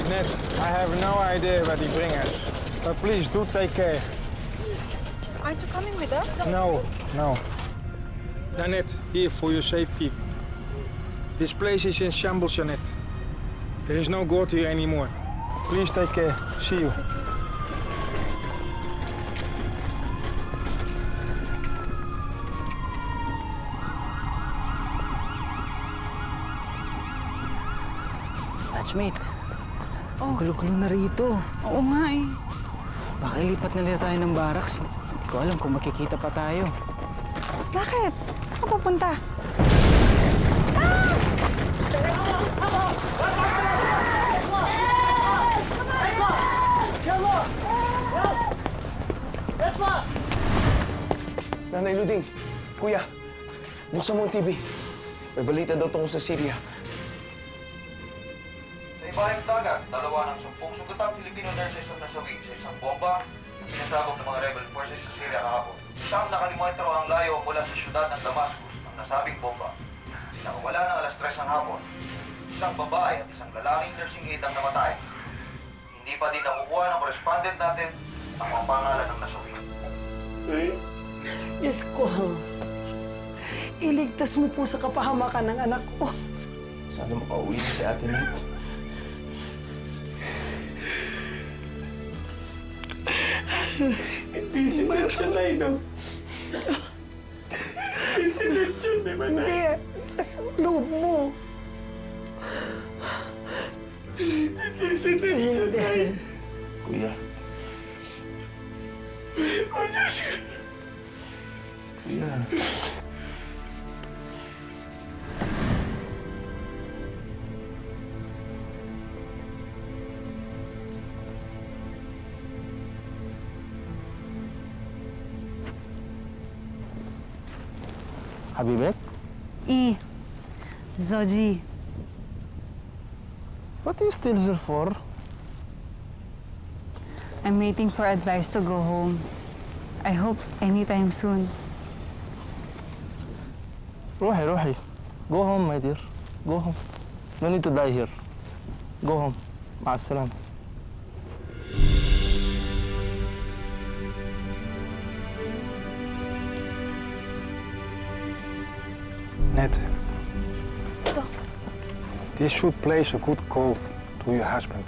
Ned, I have no idea where they bring us. But please do take care. Aren't you coming with us? No. Nanette, here for your safekeeping. This place is in shambles, Jeanette. There is no God here anymore. Please take care. See you. Batchmate, gulo-gulo na rito. Oo nga eh. Baka ilipat na nila tayo ng barracks. Hindi ko alam kung makikita pa tayo. Bakit? Saan ka papunta? Nanay Luding, Kuya, buksan mo ang TV. May balita daw tungkol sa Syria. Sa ibaling dagat, dalawa ng 10 sugatang Filipino nurses ang nasawi sa isang bomba na pinasabog ng mga rebel forces sa Syria kahapon. Siyam na kilometro ang layo mula sa syudad ng Damascus ang nasabing bomba. Nakawala ng alas 3 ng hapon. Isang babae at isang lalaking nursing aide ang namatay. Hindi pa din nakukuha ng correspondent natin ang mga pangalan ng nasawi. Diyos ko, iligtas mo po sa kapahamakan ng anak ko. Sana makauwi na si Ate Ned. Hindi sinadya na ino. Hindi sinadya, di ba na? Hindi, nasa loob mo. Hindi sinadya na. Kuya. Kuya. Habibet, Zoji. what are you still here for? I'm waiting for advice to go home. I hope anytime soon. Rohi. Go home, my dear. Go home. No need to die here. Go home. Ma'as-salam. Ned. This should place a good call to your husband.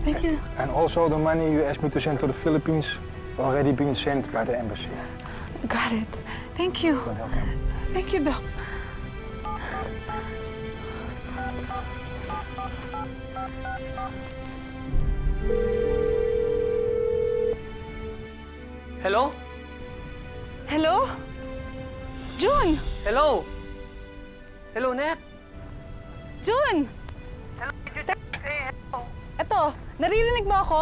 Thank you. And also the money you asked me to send to the Philippines already been sent by the embassy. Got it. Thank you. You're welcome. Thank you, Doc. Hello? Hello? June! Hello? Hello, Net? June! Eto, naririnig mo ako?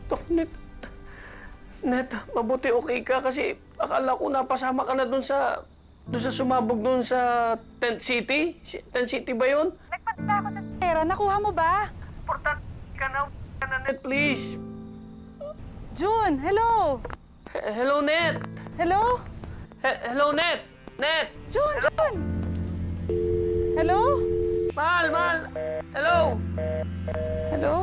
Dok, Net, mabuti okay ka kasi akala ko napasama ka na dun sa sumabog dun sa Tent City. Tent City ba yun? Nagpunta ako ng pera. Nakuha mo ba? Importante ka na, Net, please. June, hello! Hello, Net? Hello? Hello, Net? Net? June! Hello? Mahal! Hello? Hello?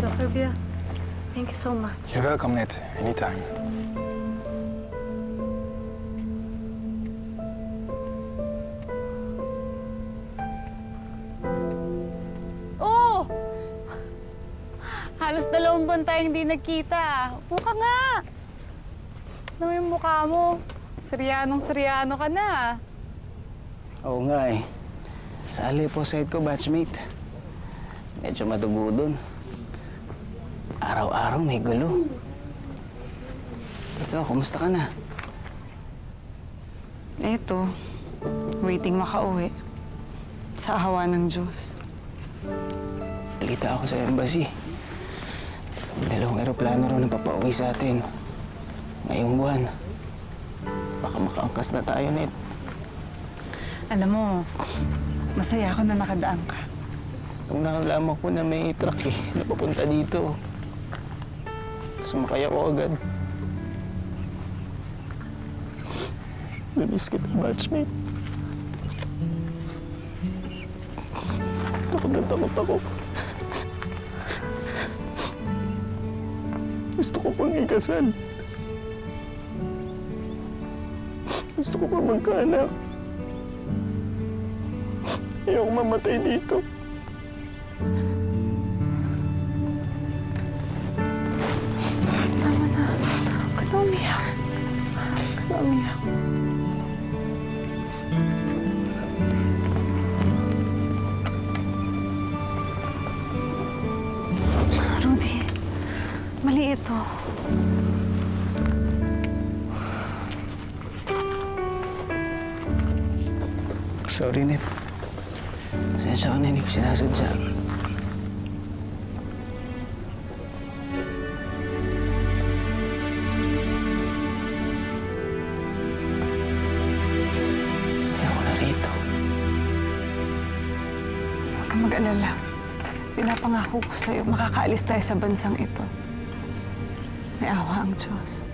Dr. Bia, thank you so much. You're welcome, Ned. Anytime. Oh! Halos 2 buwan tayong hindi nagkita. Upo ka nga! Ano yung mukha mo? Seryanong-seryano ka na. Oo nga eh. Sa side ko, batchmate. Medyo madugo dun. Araw-araw may gulo. Ikaw, kumusta ka na? Eto, waiting makauwi. Sa awa ng Diyos. Balita ako sa embassy. 2 eroplano raw na papauwi sa atin. Ngayong buwan. Baka makaangkas na tayo, Net. Alam mo, masaya ako na nakadaan ka. Nung nakalaman ko na may truck na papunta dito, sumakay ako agad. Namiss kita, batchmate. Takot na takot ako. Gusto ko pang ikasal. Gusto ko pang magkaanak. Ayoko mamatay dito. Tama na. Huwag ka na umiyak. Huwag ka na umiyak. Rudy, mali ito. Sorry, Nip. Pasensya ka na, hindi ko sinasadya. Ayoko na rito. Huwag kang mag-alala. Pinapangako ko sa'yo, makakaalis tayo sa bansang ito. May awa ang Diyos.